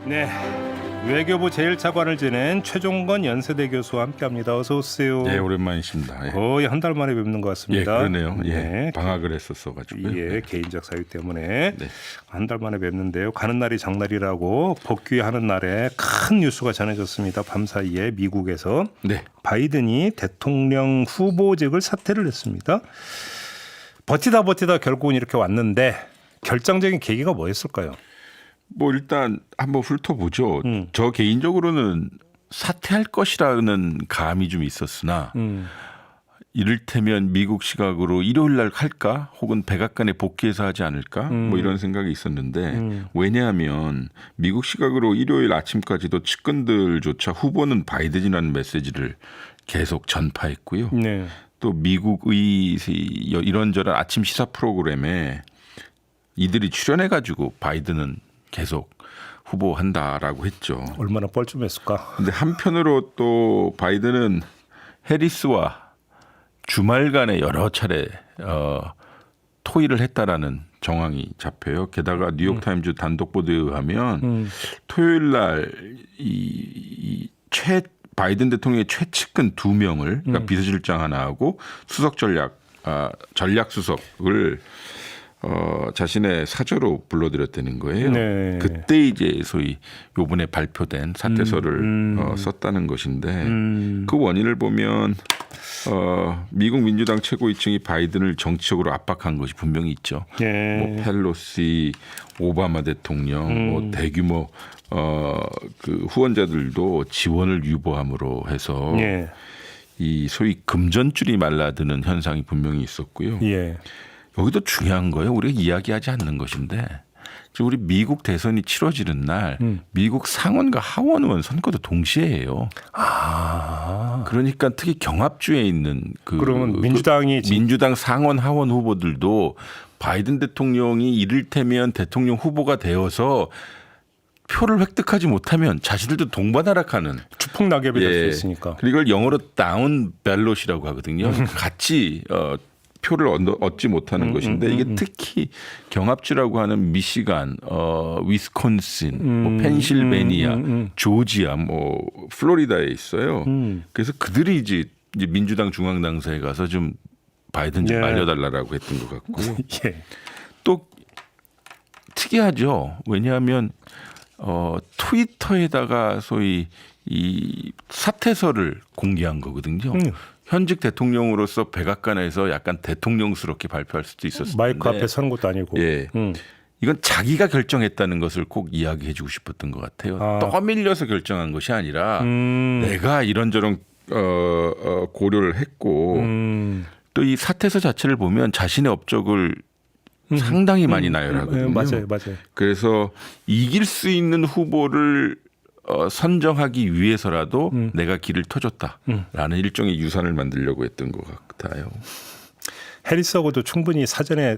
네, 외교부 제1차관을 지낸 최종건 연세대 교수와 함께합니다. 어서 오세요. 네, 오랜만이십니다. 예. 거의 한 달 만에 뵙는 것 같습니다. 예, 그러네요. 예, 네. 방학을 했었어가지고요. 예, 네. 개인적 사유 때문에 네. 한 달 만에 뵙는데요. 가는 날이 장날이라고 복귀하는 날에 큰 뉴스가 전해졌습니다. 밤사이에 미국에서 네. 바이든이 대통령 후보직을 사퇴를 했습니다. 버티다 결국은 이렇게 왔는데 결정적인 계기가 뭐였을까요? 뭐 일단 한번 훑어보죠. 저 개인적으로는 사퇴할 것이라는 감이 좀 있었으나 이를테면 미국 시각으로 일요일 날 할까 혹은 백악관에 복귀해서 하지 않을까 뭐 이런 생각이 있었는데 왜냐하면 미국 시각으로 일요일 아침까지도 측근들조차 후보는 바이든이라는 메시지를 계속 전파했고요. 네. 또 미국의 이런저런 아침 시사 프로그램에 이들이 출연해가지고 바이든은 계속 후보한다라고 했죠. 얼마나 뻘쭘했을까? 근데 한편으로 또 바이든은 해리스와 주말간에 여러 차례 토의를 했다라는 정황이 잡혀요. 게다가 뉴욕타임즈 단독 보도에 의하면 토요일 날 바이든 대통령의 최측근 2명을 그러니까 비서실장 하나하고 수석 전략 수석을 자신의 사저로 불러들였다는 거예요. 네. 그때 이제 소위 요번에 발표된 사퇴서를 썼다는 것인데 그 원인을 보면 미국 민주당 최고위층이 바이든을 정치적으로 압박한 것이 분명히 있죠. 예. 뭐 펠로시, 오바마 대통령, 뭐 대규모 그 후원자들도 지원을 유보함으로 해서 예. 이 소위 금전줄이 말라드는 현상이 분명히 있었고요. 예. 여기도 중요한 거예요. 우리가 이야기하지 않는 것인데 지금 우리 미국 대선이 치러지는 날 미국 상원과 하원 의원 선거도 동시에 해요. 그러니까 특히 경합주에 있는 그러면 민주당 상원 하원 후보들도 바이든 대통령이 이를테면 대통령 후보가 되어서 표를 획득하지 못하면 자신들도 동반하락하는 추풍 낙엽이 될 수 있으니까. 그리고 이걸 영어로 다운 벨롯이라고 하거든요. 같이 표를 얻지 못하는 것인데 이게 특히 경합주라고 하는 미시간, 위스콘신, 뭐 펜실베니아, 조지아, 뭐 플로리다에 있어요. 그래서 그들이 이제 민주당 중앙당사에 가서 좀 바이든 좀 말려달라고 했던 것 같고요. 예. 또 특이하죠. 왜냐하면 트위터에다가 소위 이 사퇴서를 공개한 거거든요. 현직 대통령으로서 백악관에서 약간 대통령스럽게 발표할 수도 있었을 텐데 마이크 앞에 서는 것도 아니고. 예. 이건 자기가 결정했다는 것을 꼭 이야기해 주고 싶었던 것 같아요. 떠밀려서 결정한 것이 아니라 내가 이런저런 고려를 했고 또 이 사퇴서 자체를 보면 자신의 업적을 상당히 많이 나열하거든요. 맞아요. 그래서 이길 수 있는 후보를 선정하기 위해서라도 내가 길을 터줬다라는 일종의 유산을 만들려고 했던 것 같아요. 해리스하고도 충분히 사전에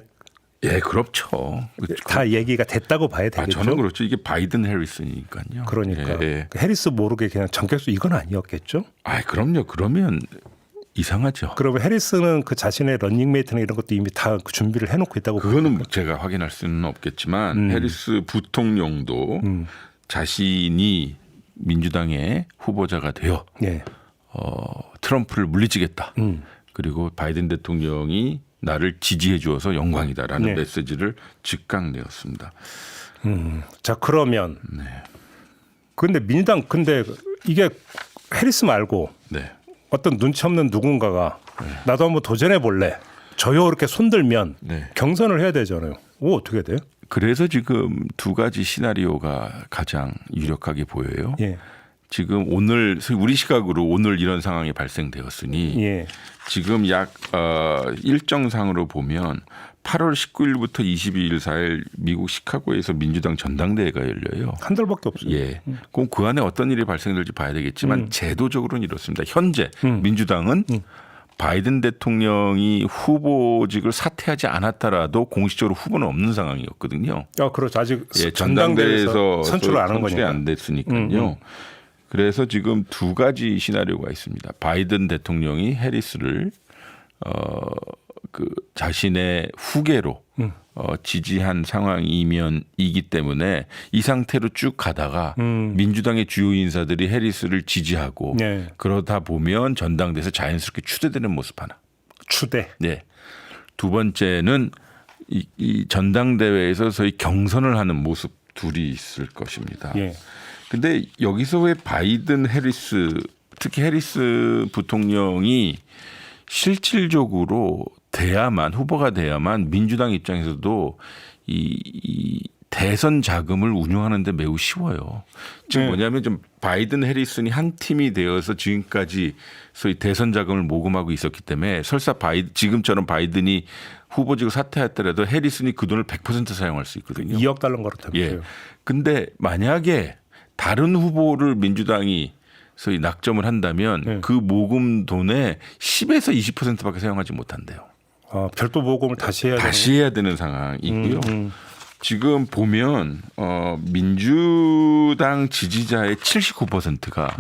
예, 그렇죠. 다 얘기가 됐다고 봐야 되겠죠. 저는 그렇죠. 이게 바이든 해리스니까요. 그러니까 예. 해리스 모르게 그냥 전격수 이건 아니었겠죠. 그럼요. 그러면 이상하죠. 그러면 해리스는 그 자신의 러닝메이트나 이런 것도 이미 다 준비를 해놓고 있다고. 그거는 제가 확인할 수는 없겠지만 해리스 부통령도 자신이 민주당의 후보자가 되어 트럼프를 물리치겠다. 그리고 바이든 대통령이 나를 지지해 주어서 영광이다라는 메시지를 즉각 내었습니다. 자, 그러면 근데 민주당 이게 해리스 말고 어떤 눈치 없는 누군가가 나도 한번 도전해 볼래. 저요 이렇게 손들면 경선을 해야 되잖아요. 어떻게 돼요? 그래서 지금 두 가지 시나리오가 가장 유력하게 보여요. 지금 오늘 우리 시각으로 오늘 이런 상황이 발생되었으니 지금 약 일정상으로 보면 8월 19일부터 22일 4일 미국 시카고에서 민주당 전당대회가 열려요. 한 달밖에 없어요. 그럼 그 안에 어떤 일이 발생될지 봐야 되겠지만 제도적으로는 이렇습니다. 현재 민주당은 바이든 대통령이 후보직을 사퇴하지 않았더라도 공식적으로 후보는 없는 상황이었거든요. 그렇죠. 아직 전당대회에서 선출을 안 한 선출이 거니까. 안 됐으니까요. 그래서 지금 두 가지 시나리오가 있습니다. 바이든 대통령이 해리스를 그 자신의 후계로 지지한 상황이기 때문에 이 상태로 쭉 가다가 민주당의 주요 인사들이 해리스를 지지하고 네. 그러다 보면 전당대에서 자연스럽게 추대되는 모습 하나. 추대. 네. 두 번째는 이 전당대회에서 소위 경선을 하는 모습 둘이 있을 것입니다. 예. 근데 여기서 왜 바이든 해리스 특히 해리스 부통령이 실질적으로 후보가 돼야만 민주당 입장에서도 이 대선 자금을 운영하는데 매우 쉬워요. 즉 뭐냐면 좀 바이든 해리슨이 한 팀이 되어서 지금까지 소위 대선 자금을 모금하고 있었기 때문에 설사 지금처럼 바이든이 후보직을 사퇴했더라도 해리슨이 그 돈을 100% 사용할 수 있거든요. 2억 달러인 거렇다면서요. 예. 근데 만약에 다른 후보를 민주당이 소위 낙점을 한다면 그 모금 돈의 10에서 20%밖에 사용하지 못한대요. 별도 모금을 다시 해야 되는 상황이고요. 지금 보면 민주당 지지자의 79%가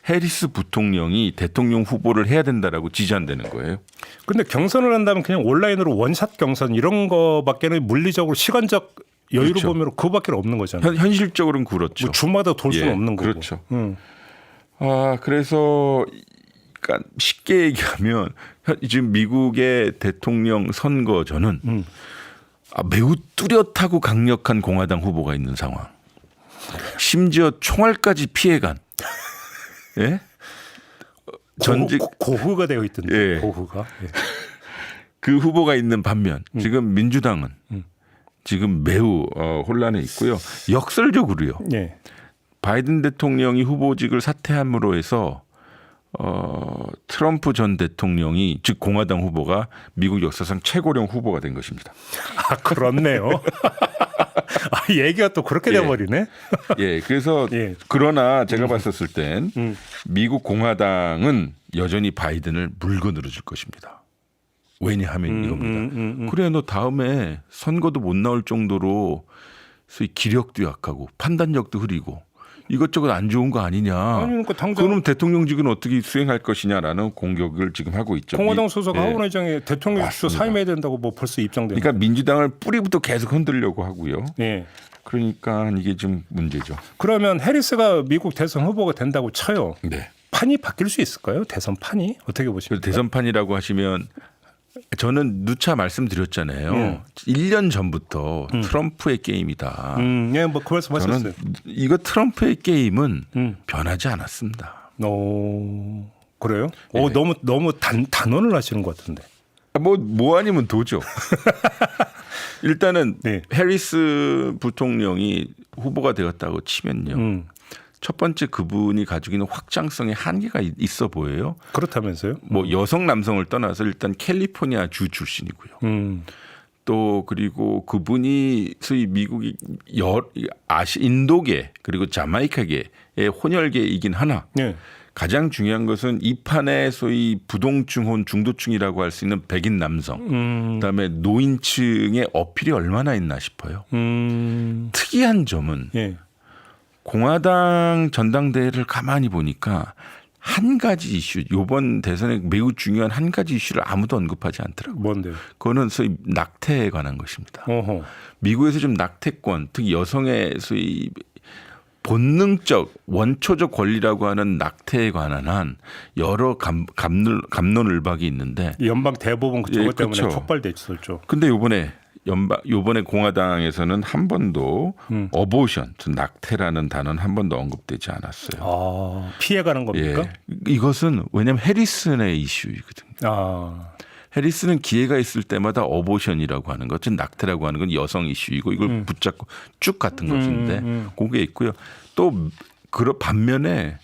해리스 부통령이 대통령 후보를 해야 된다라고 지지한다는 거예요. 근데 경선을 한다면 그냥 온라인으로 원샷 경선 이런 거밖에는 물리적으로 시간적 여유로 그렇죠. 보면 그거밖에 없는 거잖아요. 현실적으로는 그렇죠. 뭐 주마다 돌 수는 없는 거고. 그렇죠. 그래서 그러니까 쉽게 얘기하면 지금 미국의 대통령 선거전은 매우 뚜렷하고 강력한 공화당 후보가 있는 상황. 심지어 총알까지 피해간. 예? 전직 고흐가 되어 있던데. 예. 고흐가. 예. 그 후보가 있는 반면 지금 민주당은 지금 매우 혼란해 있고요. 역설적으로요. 예. 바이든 대통령이 후보직을 사퇴함으로 해서 트럼프 전 대통령이 즉 공화당 후보가 미국 역사상 최고령 후보가 된 것입니다. 그렇네요. 얘기가 또 그렇게 돼버리네. 예, 그래서 그러나 제가 봤었을 땐 미국 공화당은 여전히 바이든을 물고 늘어줄 것입니다. 왜냐하면 이겁니다. 그래 너 다음에 선거도 못 나올 정도로 소위 기력도 약하고 판단력도 흐리고 이것저것 안 좋은 거 아니냐. 그러니까 당장 그럼 대통령직은 어떻게 수행할 것이냐라는 공격을 지금 하고 있죠. 공화당 소속 하원 의장이 대통령 주소 사임해야 된다고 뭐 벌써 입장되는. 그러니까 민주당을 뿌리부터 계속 흔들려고 하고요. 예. 그러니까 이게 좀 문제죠. 그러면 해리스가 미국 대선 후보가 된다고 쳐요. 네. 판이 바뀔 수 있을까요? 대선 판이 어떻게 보십니까? 대선판이라고 하시면 저는 누차 말씀드렸잖아요. 1년 전부터 트럼프의 게임이다. 예, 뭐 그 말씀하셨어요. 저는 이거 트럼프의 게임은 변하지 않았습니다. 그래요? 네. 너무 단언을 하시는 것 같은데. 뭐 아니면 도죠. 일단은 네. 해리스 부통령이 후보가 되었다고 치면요. 첫 번째 그분이 가지고 있는 확장성의 한계가 있어 보여요. 그렇다면서요? 뭐 여성 남성을 떠나서 일단 캘리포니아 주 출신이고요. 또 그리고 그분이 소위 미국이 인도계 그리고 자마이카계의 혼혈계이긴 하나 네. 가장 중요한 것은 이 판에 소위 부동층혼 중도층이라고 할 수 있는 백인 남성 그다음에 노인층의 어필이 얼마나 있나 싶어요. 특이한 점은 예. 공화당 전당대회를 가만히 보니까 한 가지 이슈, 이번 대선에 매우 중요한 한 가지 이슈를 아무도 언급하지 않더라고요. 뭔데요? 그거는 소위 낙태에 관한 것입니다. 어허. 미국에서 좀 낙태권, 특히 여성의 소위 본능적, 원초적 권리라고 하는 낙태에 관한 한 여러 갑론을박이 있는데 연방 대법원 저것 때문에 그렇죠. 폭발됐었죠. 근데 요번에 공화당에서는 한 번도 어보션, 낙태라는 단어는 한 번도 언급되지 않았어요. 피해가는 겁니까? 예. 이것은 왜냐하면 해리슨의 이슈이거든요. 해리슨은 기회가 있을 때마다 어보션이라고 하는 것, 즉 낙태라고 하는 건 여성 이슈이고 이걸 붙잡고 쭉 같은 것인데 그게 있고요. 또 반면에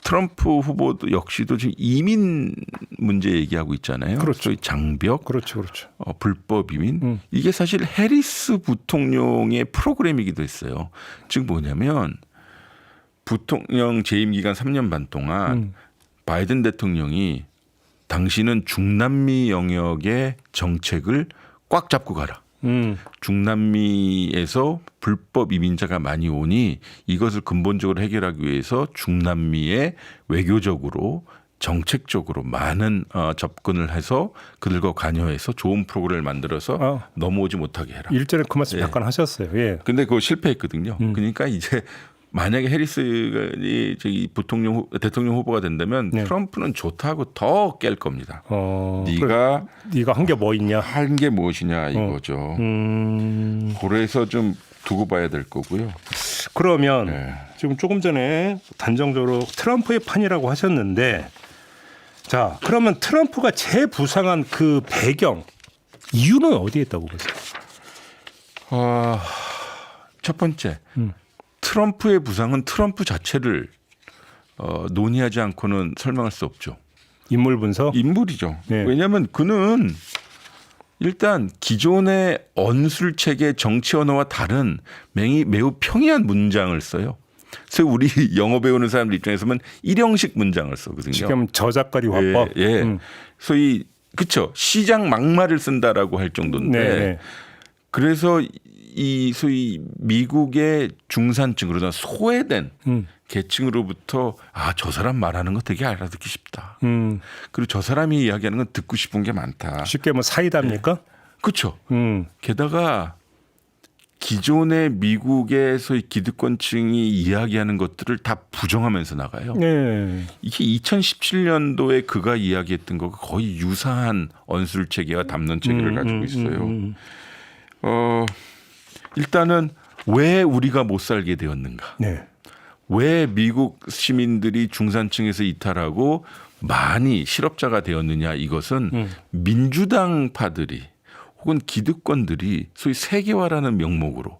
트럼프 후보도 역시도 지금 이민 문제 얘기하고 있잖아요. 그렇죠. 소위 장벽, 그렇죠. 불법 이민. 이게 사실 해리스 부통령의 프로그램이기도 했어요. 즉 뭐냐면 부통령 재임 기간 3년 반 동안 바이든 대통령이 당신은 중남미 영역의 정책을 꽉 잡고 가라. 중남미에서 불법 이민자가 많이 오니 이것을 근본적으로 해결하기 위해서 중남미에 외교적으로 정책적으로 많은 접근을 해서 그들과 관여해서 좋은 프로그램을 만들어서 넘어오지 못하게 해라. 일전에 그 말씀 잠깐 하셨어요. 예. 근데 그거 실패했거든요. 그러니까 이제 만약에 해리스가 대통령 후보가 된다면 트럼프는 좋다고 더 깰 겁니다. 네가 한 게 뭐 있냐? 한 게 무엇이냐 이거죠. 그래서 좀 두고 봐야 될 거고요. 그러면 지금 조금 전에 단정적으로 트럼프의 판이라고 하셨는데, 자 그러면 트럼프가 재부상한 그 배경 이유는 어디에 있다고 보세요? 첫 번째 트럼프의 부상은 트럼프 자체를 논의하지 않고는 설명할 수 없죠. 인물 분석? 인물이죠. 네. 왜냐하면 그는 일단 기존의 언술 체계 정치 언어와 다른 매우 평이한 문장을 써요. 그래서 우리 영어 배우는 사람들 입장에서 보면 일형식 문장을 쓰거든요. 지금 저작거리 화법. 소위 그렇죠. 시장 막말을 쓴다라고 할 정도인데 네. 그래서 이 소위 미국의 중산층 그러나 소외된 계층으로부터 저 사람 말하는 거 되게 알아듣기 쉽다. 그리고 저 사람이 이야기하는 건 듣고 싶은 게 많다. 쉽게 뭐 사이다입니까? 그렇죠. 게다가 기존의 미국의 소위 기득권층이 이야기하는 것들을 다 부정하면서 나가요. 네. 이게 2017년도에 그가 이야기했던 거가 거의 유사한 언술 체계와 담론 체계를 가지고 있어요. 일단은 왜 우리가 못 살게 되었는가? 네. 왜 미국 시민들이 중산층에서 이탈하고 많이 실업자가 되었느냐? 이것은 민주당파들이 혹은 기득권들이 소위 세계화라는 명목으로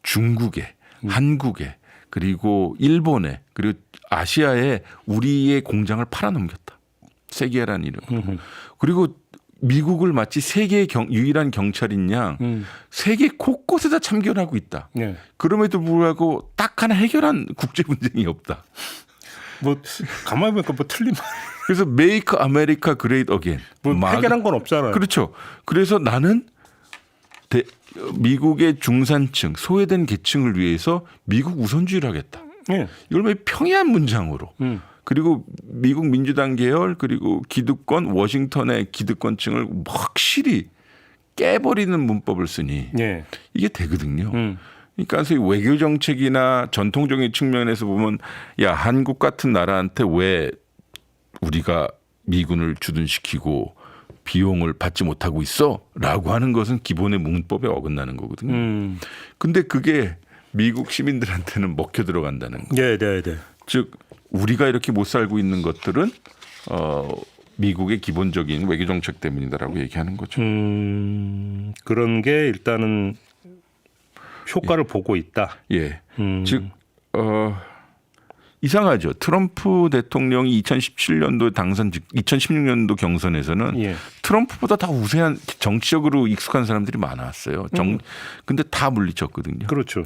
중국에, 한국에, 그리고 일본에, 그리고 아시아에 우리의 공장을 팔아넘겼다. 세계화라는 이름으로. 그리고 미국을 마치 세계의 유일한 경찰인 양 세계 곳곳에다 참견하고 있다. 네. 그럼에도 불구하고 딱 하나 해결한 국제 분쟁이 없다. 뭐 가만히 보니까 뭐 틀린 말. 그래서 Make America Great Again. 뭐 해결한 건 없잖아요. 그렇죠. 그래서 나는 미국의 중산층, 소외된 계층을 위해서 미국 우선주의를 하겠다. 네. 이걸 왜 평이한 문장으로. 그리고 미국 민주당 계열 그리고 기득권 워싱턴의 기득권층을 확실히 깨버리는 문법을 쓰니 네. 이게 되거든요. 그러니까 소위 외교 정책이나 전통적인 측면에서 보면 야 한국 같은 나라한테 왜 우리가 미군을 주둔시키고 비용을 받지 못하고 있어라고 하는 것은 기본의 문법에 어긋나는 거거든요. 근데 그게 미국 시민들한테는 먹혀 들어간다는 거예요. 네. 즉 우리가 이렇게 못 살고 있는 것들은 미국의 기본적인 외교 정책 때문이다라고 얘기하는 거죠. 그런 게 일단은 효과를 보고 있다. 예. 즉 이상하죠. 트럼프 대통령이 2017년도 2016년도 경선에서는 트럼프보다 더 우세한 정치적으로 익숙한 사람들이 많았어요. 근데 다 물리쳤거든요. 그렇죠.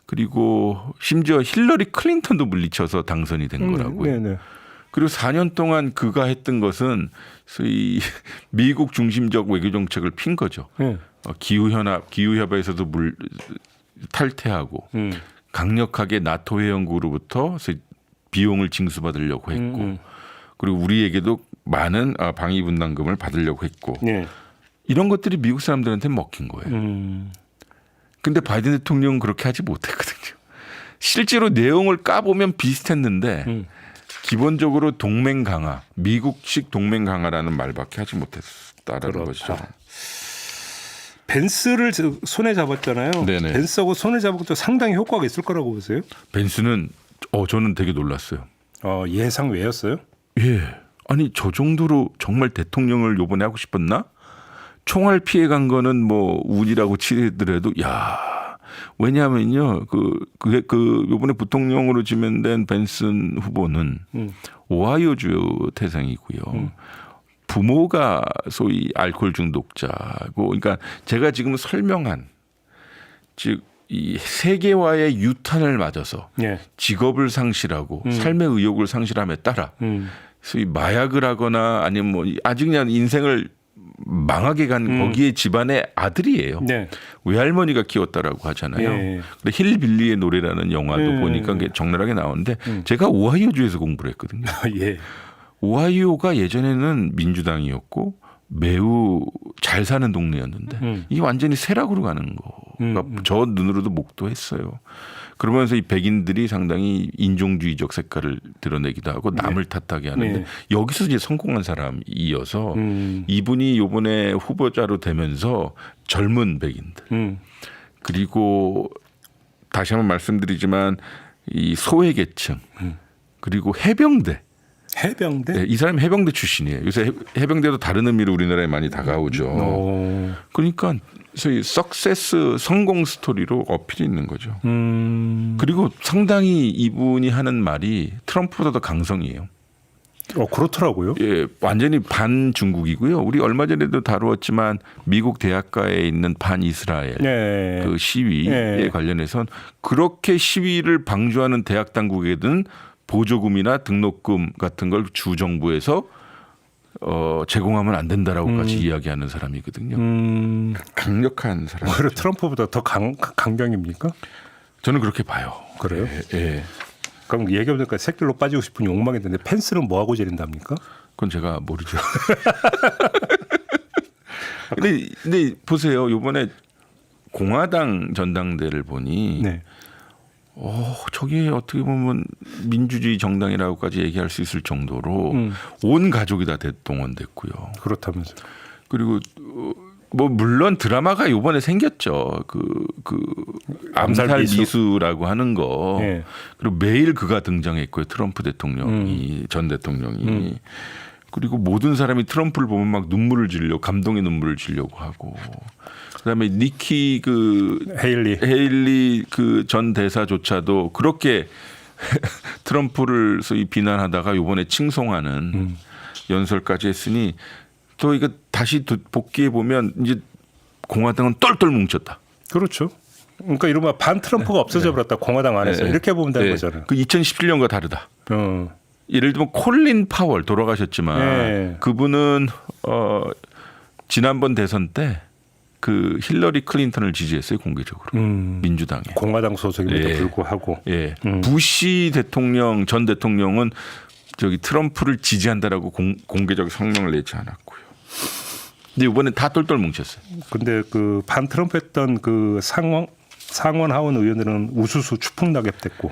그리고 심지어 힐러리 클린턴도 물리쳐서 당선이 된 거라고요. 네네. 그리고 4년 동안 그가 했던 것은 소위 미국 중심적 외교 정책을 핀 거죠. 기후협약에서도 탈퇴하고 강력하게 나토 회원국으로부터 비용을 징수받으려고 했고 그리고 우리에게도 많은 방위 분담금을 받으려고 했고 이런 것들이 미국 사람들한테 먹힌 거예요. 근데 바이든 대통령은 그렇게 하지 못했거든요. 실제로 내용을 까보면 비슷했는데 기본적으로 동맹 강화, 미국식 동맹 강화라는 말밖에 하지 못했다라는 것이죠. 벤스를 손에 잡았잖아요. 네네. 벤스하고 손에 잡은 것도 상당히 효과가 있을 거라고 보세요? 벤스는 저는 되게 놀랐어요. 예상 외였어요? 예. 아니 저 정도로 정말 대통령을 요번에 하고 싶었나? 총알 피해 간 거는 뭐 운이라고 치더라도 왜냐하면요 그 요번에 부통령으로 지명된 벤슨 후보는 오하이오주 태생이고요. 부모가 소위 알코올 중독자고 그러니까 제가 지금 설명한 즉 이 세계화의 유탄을 맞아서 직업을 상실하고 삶의 의욕을 상실함에 따라 소위 마약을 하거나 아니면 뭐 아직 그냥 인생을 망하게 간 거기에 집안의 아들이에요. 외할머니가 키웠다라고 하잖아요. 근데 힐빌리의 노래라는 영화도 보니까 그게 적나라하게 나오는데 제가 오하이오주에서 공부를 했거든요. 오하이오가 예전에는 민주당이었고 매우 잘 사는 동네였는데 이게 완전히 쇠락으로 가는 거가 저 눈으로도 목도했어요. 그러면서 이 백인들이 상당히 인종주의적 색깔을 드러내기도 하고 남을 탓하게 하는데 여기서 이제 성공한 사람이어서 이분이 이번에 후보자로 되면서 젊은 백인들 그리고 다시 한번 말씀드리지만 이 소외계층 그리고 해병대 네, 이 사람이 해병대 출신이에요. 요새 해병대도 다른 의미로 우리나라에 많이 다가오죠. 그러니까 소위 석세스 성공 스토리로 어필이 있는 거죠. 그리고 상당히 이분이 하는 말이 트럼프보다 더 강성이에요. 그렇더라고요. 예, 완전히 반중국이고요. 우리 얼마 전에도 다루었지만 미국 대학가에 있는 반이스라엘 그 시위에 관련해선 그렇게 시위를 방조하는 대학 당국에든 보조금이나 등록금 같은 걸 주 정부에서 제공하면 안 된다라고까지 이야기하는 사람이거든요. 강력한 사람. 오히려 트럼프보다 더 강경입니까? 저는 그렇게 봐요. 그래요? 예. 그럼 얘기해보니까 새길로 빠지고 싶은 욕망이 있는데 펜스는 뭐 하고 지낸답니까? 그건 제가 모르죠. 근데 보세요. 이번에 공화당 전당대를 보니 저게 어떻게 보면 민주주의 정당이라고까지 얘기할 수 있을 정도로 온 가족이 다 대동원됐고요. 그렇다면서요. 그리고 뭐 물론 드라마가 이번에 생겼죠. 그 암살 미수라고 하는 거. 그리고 매일 그가 등장했고요. 트럼프 대통령이 전 대통령이. 그리고 모든 사람이 트럼프를 보면 막 눈물을 질려 감동의 눈물을 질려고 하고. 그다음에 니키 헤일리 그 전 대사조차도 그렇게 트럼프를 소위 비난하다가 이번에 칭송하는 연설까지 했으니 또 이거 다시 복귀해 보면 이제 공화당은 똘똘 뭉쳤다. 그렇죠. 그러니까 이른바 반 트럼프가 없어져 버렸다. 공화당 안에서 이렇게 보면 되는 거잖아요. 그 2017년과 다르다. 예를 들면 콜린 파월 돌아가셨지만 그분은 지난번 대선 때 그 힐러리 클린턴을 지지했어요 공개적으로 민주당에 공화당 소속임에도 불구하고 부시 대통령 전 대통령은 저기 트럼프를 지지한다라고 공개적 성명을 내지 않았고요. 근데 이번에 다 똘똘 뭉쳤어요. 근데 그 반 트럼프했던 그 상원 하원 의원들은 우수수 추풍낙엽됐고.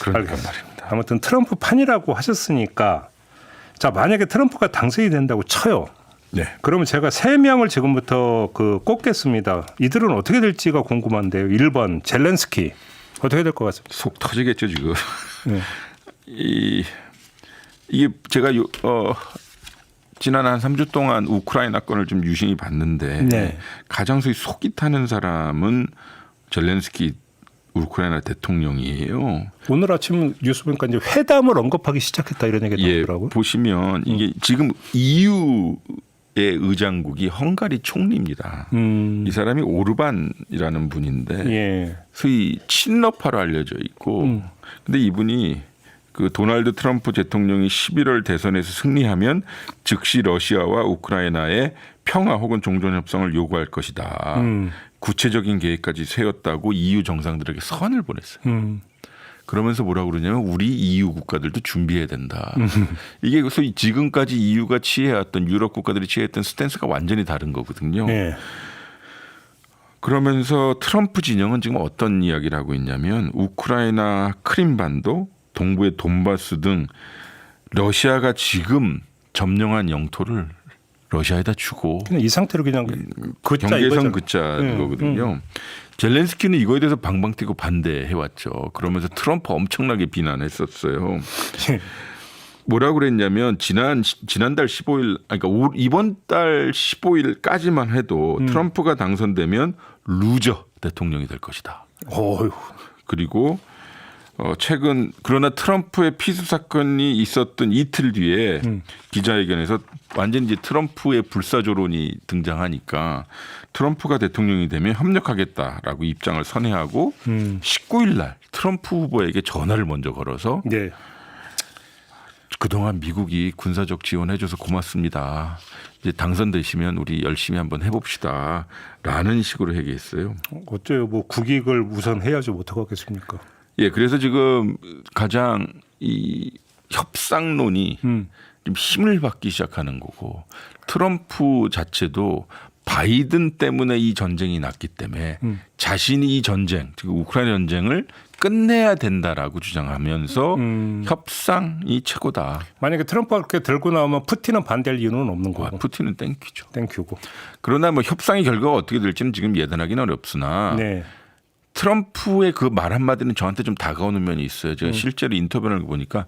그러니까 말입니다. 아무튼 트럼프 판이라고 하셨으니까 자 만약에 트럼프가 당선이 된다고 쳐요. 그러면 제가 3명을 지금부터 꼽겠습니다. 이들은 어떻게 될지가 궁금한데요. 1번 젤렌스키 어떻게 될 것 같습니다. 속 터지겠죠 지금. 이게 제가 지난 한 3주 동안 우크라이나 건을 좀 유심히 봤는데 가장 소위 속이 타는 사람은 젤렌스키 우크라이나 대통령이에요. 오늘 아침 뉴스 보니까 이제 회담을 언급하기 시작했다 이런 얘기가 나오더라고요. 보시면 이게 지금 EU의 의장국이 헝가리 총리입니다. 이 사람이 오르반이라는 분인데 소위 친러파로 알려져 있고 근데 이분이 그 도널드 트럼프 대통령이 11월 대선에서 승리하면 즉시 러시아와 우크라이나의 평화 혹은 종전 협상을 요구할 것이다. 구체적인 계획까지 세웠다고 EU 정상들에게 서한을 보냈어요. 그러면서 뭐라고 그러냐면 우리 EU 국가들도 준비해야 된다. 이게 소위 지금까지 EU가 취해왔던 유럽 국가들이 취해왔던 스탠스가 완전히 다른 거거든요. 그러면서 트럼프 진영은 지금 어떤 이야기를 하고 있냐면 우크라이나 크림반도 동부의 돈바스 등 러시아가 지금 점령한 영토를 러시아에다 주고 그냥 이 상태로 그냥 경계선 긋자는 거거든요. 젤렌스키는 이거에 대해서 방방 뛰고 반대해왔죠. 그러면서 트럼프 엄청나게 비난했었어요. 뭐라고 그랬냐면 지난달 15일 그러니까 이번 달 15일까지만 해도 트럼프가 당선되면 루저 대통령이 될 것이다. 그리고 최근 그러나 트럼프의 피수 사건이 있었던 이틀 뒤에 기자회견에서 완전히 이제 트럼프의 불사조론이 등장하니까 트럼프가 대통령이 되면 협력하겠다라고 입장을 선회하고 19일 날 트럼프 후보에게 전화를 먼저 걸어서 그동안 미국이 군사적 지원해줘서 고맙습니다. 이제 당선되시면 우리 열심히 한번 해봅시다라는 식으로 얘기했어요. 어째요? 뭐 국익을 우선 해야지 못하고 하겠습니까? 그래서 지금 가장 이 협상론이 좀 힘을 받기 시작하는 거고 트럼프 자체도 바이든 때문에 이 전쟁이 났기 때문에 자신이 이 전쟁, 즉 우크라이나 전쟁을 끝내야 된다라고 주장하면서 협상이 최고다. 만약에 트럼프가 그렇게 들고 나오면 푸틴은 반대할 이유는 없는 거고. 푸틴은 땡큐죠. 땡큐고. 그러나 뭐 협상의 결과가 어떻게 될지는 지금 예단하기는 어렵으나 네. 트럼프의 그 말 한마디는 저한테 좀 다가오는 면이 있어요. 제가 실제로 인터뷰를 보니까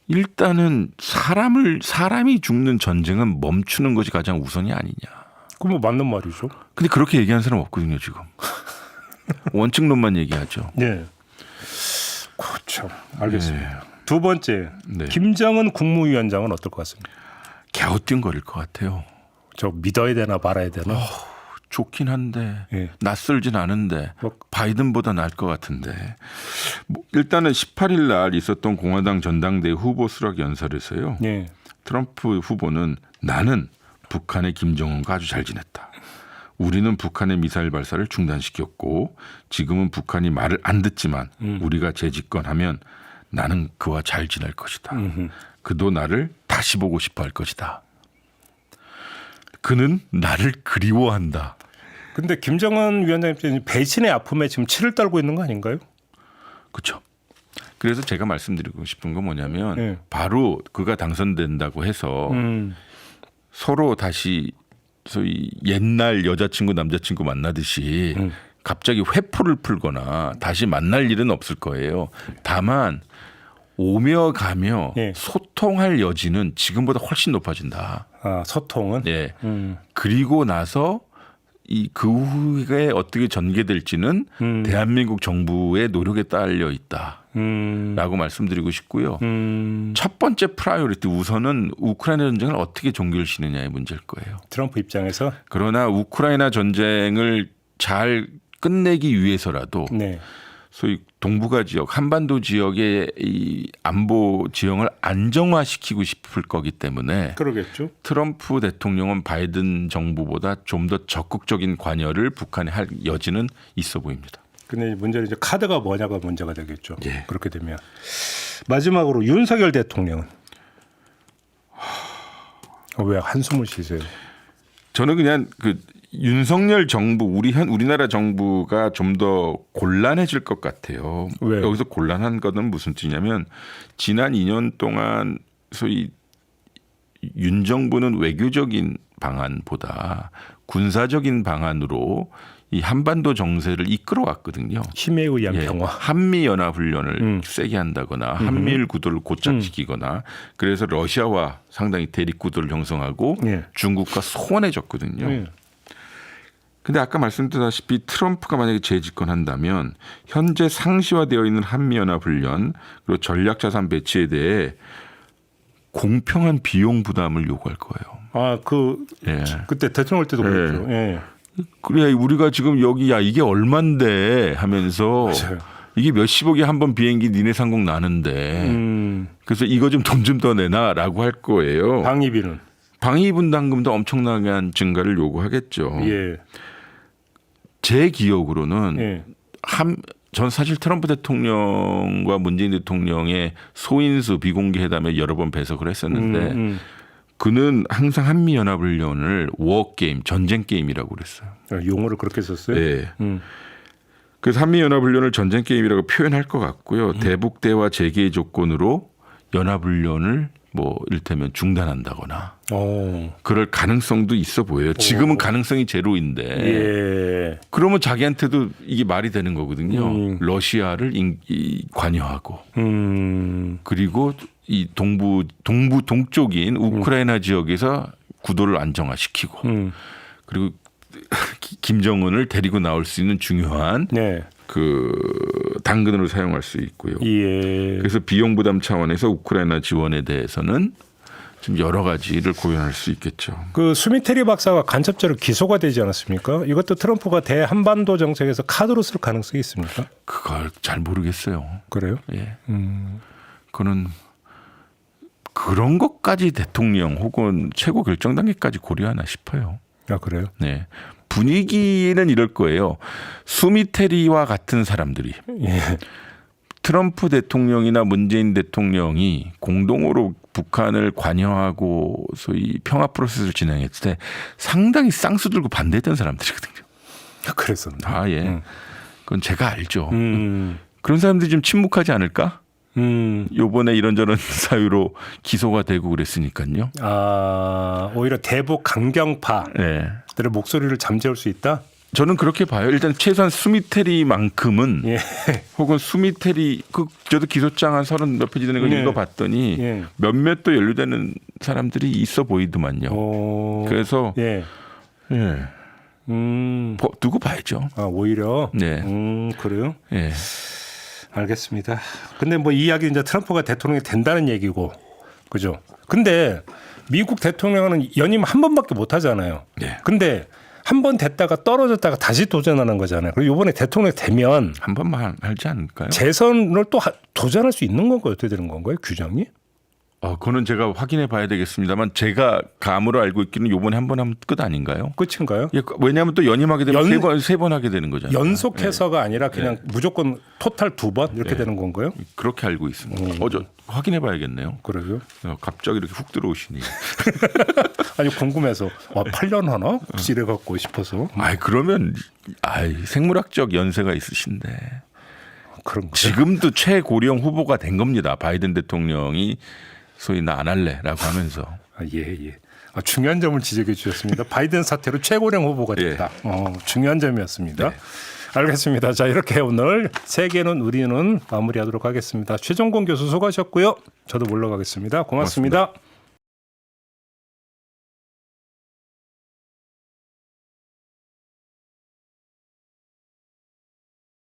일단은 사람이 죽는 전쟁은 멈추는 것이 가장 우선이 아니냐. 그 뭐 맞는 말이죠. 근데 그렇게 얘기하는 사람 없거든요, 지금. 원칙론만 얘기하죠. 네. 그렇죠. 알겠습니다. 네. 두 번째, 네. 김정은 국무위원장은 어떨 것 같습니까? 갸우뚱거릴 것 같아요. 저 믿어야 되나 말아야 되나? 좋긴 한데 예. 낯설진 않은데 뭐- 바이든보다 나을 것 같은데 뭐 일단은 18일 날 있었던 공화당 전당대회 후보 수락 연설에서요. 예. 트럼프 후보는 나는 북한의 김정은과 아주 잘 지냈다. 우리는 북한의 미사일 발사를 중단시켰고 지금은 북한이 말을 안 듣지만 우리가 재집권하면 나는 그와 잘 지낼 것이다. 그도 나를 다시 보고 싶어 할 것이다. 그는 나를 그리워한다. 근데 김정은 위원장 입장에서 배신의 아픔에 지금 치를 떨고 있는 거 아닌가요? 그렇죠. 그래서 제가 말씀드리고 싶은 건 뭐냐면 네. 바로 그가 당선된다고 해서 서로 다시 소위 옛날 여자친구 남자친구 만나듯이 갑자기 회포를 풀거나 다시 만날 일은 없을 거예요. 다만 오며 가며 네. 소통할 여지는 지금보다 훨씬 높아진다. 아, 소통은? 예. 그리고 나서 그 후에 어떻게 전개될지는 대한민국 정부의 노력에 딸려 있다라고 말씀드리고 싶고요. 첫 번째 프라이어리티 우선은 우크라이나 전쟁을 어떻게 종결시느냐의 문제일 거예요. 트럼프 입장에서? 그러나 우크라이나 전쟁을 잘 끝내기 위해서라도 네. 소위 동북아 지역, 한반도 지역의 이 안보 지형을 안정화시키고 싶을 거기 때문에 그러겠죠. 트럼프 대통령은 바이든 정부보다 좀 더 적극적인 관여를 북한에 할 여지는 있어 보입니다. 근데 문제는 이제 카드가 뭐냐가 문제가 되겠죠. 예. 그렇게 되면. 마지막으로 윤석열 대통령은? 왜 한숨을 쉬세요? 저는 그냥 그 윤석열 정부 우리나라 정부가 좀 더 곤란해질 것 같아요. 왜요? 여기서 곤란한 거는 무슨 뜻이냐면 지난 2년 동안 소위 윤 정부는 외교적인 방안보다 군사적인 방안으로 이 한반도 정세를 이끌어왔거든요. 힘에 의한 예, 평화. 한미 연합 훈련을 세게 한다거나 한미일 구도를 고착시키거나 그래서 러시아와 상당히 대립 구도를 형성하고 예. 중국과 소원해졌거든요. 예. 근데 아까 말씀드렸다시피 트럼프가 만약에 재집권한다면 현재 상시화되어 있는 한미연합훈련 그리고 전략자산 배치에 대해 공평한 비용 부담을 요구할 거예요. 아, 예. 그때 대통령 때도 그랬죠. 예. 그래야 우리가 지금 여기 야 이게 얼만데 하면서 맞아요. 이게 몇십억에 한 번 비행기 니네 상공 나는데 그래서 이거 좀 돈 좀 더 내놔라고 할 거예요. 방위비는? 방위 분담금도 엄청나게 증가를 요구하겠죠. 예. 제 기억으로는 예. 전 사실 트럼프 대통령과 문재인 대통령의 소인수 비공개 회담에 여러 번 배석을 했었는데 그는 항상 한미연합훈련을 워게임, 전쟁 게임이라고 그랬어요. 용어를 그렇게 썼어요? 네. 그래서 한미연합훈련을 전쟁 게임이라고 표현할 것 같고요. 대북대화 재개의 조건으로 연합훈련을 뭐 이를테면 중단한다거나 그럴 가능성도 있어 보여요. 지금은 가능성이 제로인데 예. 그러면 자기한테도 이게 말이 되는 거거든요. 러시아를 관여하고 그리고 이 동쪽인 우크라이나 지역에서 구도를 안정화시키고 그리고 김정은을 데리고 나올 수 있는 중요한 네. 그 당근으로 사용할 수 있고요. 예. 그래서 비용 부담 차원에서 우크라이나 지원에 대해서는 좀 여러 가지를 고려할 수 있겠죠. 그 수미테리 박사가 간첩죄로 기소가 되지 않았습니까? 이것도 트럼프가 대한반도 정책에서 카드로 쓸 가능성이 있습니까? 그걸 잘 모르겠어요. 그래요? 예. 그는 그런 것까지 대통령 혹은 최고 결정 단계까지 고려하나 싶어요. 아, 그래요? 네. 분위기는 이럴 거예요. 수미테리와 같은 사람들이 예. 트럼프 대통령이나 문재인 대통령이 공동으로 북한을 관여하고 소위 평화 프로세스를 진행했을 때 상당히 쌍수 들고 반대했던 사람들이거든요. 그랬었나? 아, 예. 그건 제가 알죠. 그런 사람들이 좀 침묵하지 않을까? 요번에 이런저런 사유로 기소가 되고 그랬으니까요. 아, 오히려 대북 강경파들의 네. 목소리를 잠재울 수 있다? 저는 그렇게 봐요. 일단 최소한 수미테리만큼은 예. 혹은 수미테리 저도 기소장 한 30 몇 페이지 되는 걸 예. 읽어봤더니 예. 몇몇 또 연루되는 사람들이 있어 보이더만요. 그래서 예. 예. 두고 봐야죠. 아, 오히려. 네. 그래요? 예. 알겠습니다. 근데 뭐 이 이야기 이제 트럼프가 대통령이 된다는 얘기고, 그죠? 근데 미국 대통령은 연임 한 번밖에 못 하잖아요. 네. 근데 한 번 됐다가 떨어졌다가 다시 도전하는 거잖아요. 그리고 이번에 대통령 되면 한 번만 하지 않을까요? 재선을 또 도전할 수 있는 건가요? 어떻게 되는 건가요? 규정이? 그거는 제가 확인해 봐야 되겠습니다만 제가 감으로 알고 있기는 요번에 한 번 하면 끝 아닌가요? 끝인가요? 예, 왜냐하면 또 연임하게 되면 세 번 하게 되는 거잖아요. 연속해서가 아니라 그냥 무조건 토탈 2번 이렇게 되는 건가요? 그렇게 알고 있습니다. 저 확인해 봐야겠네요. 그래요? 갑자기 이렇게 훅 들어오시니. 아니 궁금해서 8년 하나? 혹시 이래 갖고 싶어서. 그러면 생물학적 연세가 있으신데. 그런 거. 지금도 최고령 후보가 된 겁니다. 바이든 대통령이 소위 나 안 할래라고 하면서. 예. 중요한 점을 지적해 주셨습니다. 바이든 사태로 최고령 후보가 됐다. 중요한 점이었습니다. 네. 알겠습니다. 자, 이렇게 오늘 세계는 우리는 마무리하도록 하겠습니다. 최종권 교수 수고하셨고요. 저도 물러가겠습니다. 고맙습니다.